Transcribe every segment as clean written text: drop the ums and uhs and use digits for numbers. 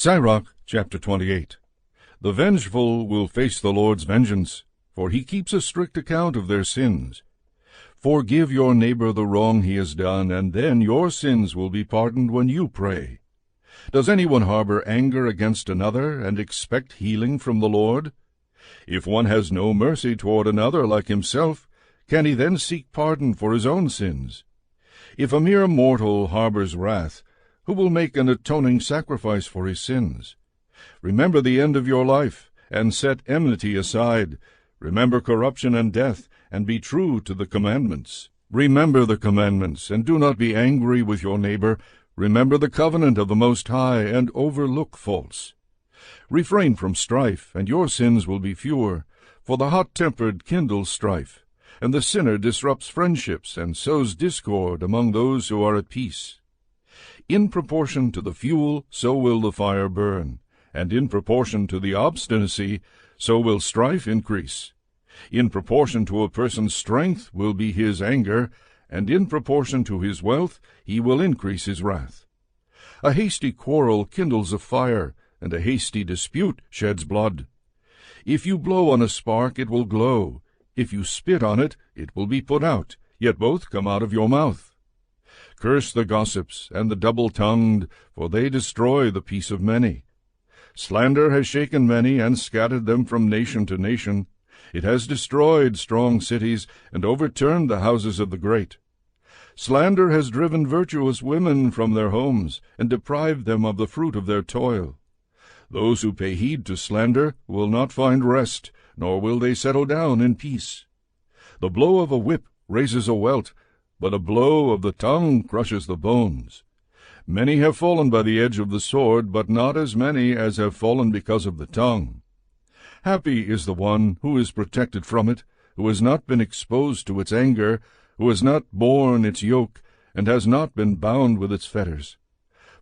Sirach, chapter 28. The vengeful will face the Lord's vengeance, for he keeps a strict account of their sins. Forgive your neighbor the wrong he has done, and then your sins will be pardoned when you pray. Does anyone harbor anger against another, and expect healing from the Lord? If one has no mercy toward another like himself, can he then seek pardon for his own sins? If a mere mortal harbors wrath, who will make an atoning sacrifice for his sins? Remember the end of your life, and set enmity aside. Remember corruption and death, and be true to the commandments. Remember the commandments, and do not be angry with your neighbor. Remember the covenant of the Most High, and overlook faults. Refrain from strife, and your sins will be fewer, for the hot-tempered kindle strife, and the sinner disrupts friendships and sows discord among those who are at peace. In proportion to the fuel, so will the fire burn, and in proportion to the obstinacy, so will strife increase. In proportion to a person's strength will be his anger, and in proportion to his wealth he will increase his wrath. A hasty quarrel kindles a fire, and a hasty dispute sheds blood. If you blow on a spark, it will glow. If you spit on it, it will be put out, yet both come out of your mouth. Curse the gossips and the double-tongued, for they destroy the peace of many. Slander has shaken many and scattered them from nation to nation. It has destroyed strong cities and overturned the houses of the great. Slander has driven virtuous women from their homes and deprived them of the fruit of their toil. Those who pay heed to slander will not find rest, nor will they settle down in peace. The blow of a whip raises a welt, but a blow of the tongue crushes the bones. Many have fallen by the edge of the sword, but not as many as have fallen because of the tongue. Happy is the one who is protected from it, who has not been exposed to its anger, who has not borne its yoke, and has not been bound with its fetters.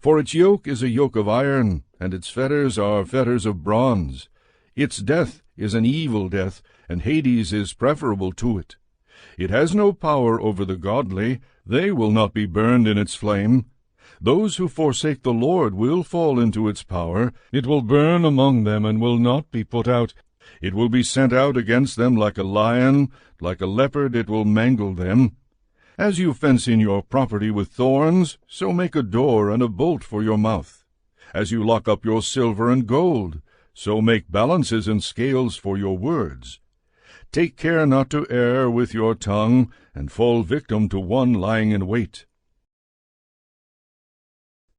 For its yoke is a yoke of iron, and its fetters are fetters of bronze. Its death is an evil death, and Hades is preferable to it. It has no power over the godly. They will not be burned in its flame. Those who forsake the Lord will fall into its power. It will burn among them and will not be put out. It will be sent out against them like a lion. Like a leopard it will mangle them. As you fence in your property with thorns, so make a door and a bolt for your mouth. As you lock up your silver and gold, so make balances and scales for your words. Take care not to err with your tongue, and fall victim to one lying in wait.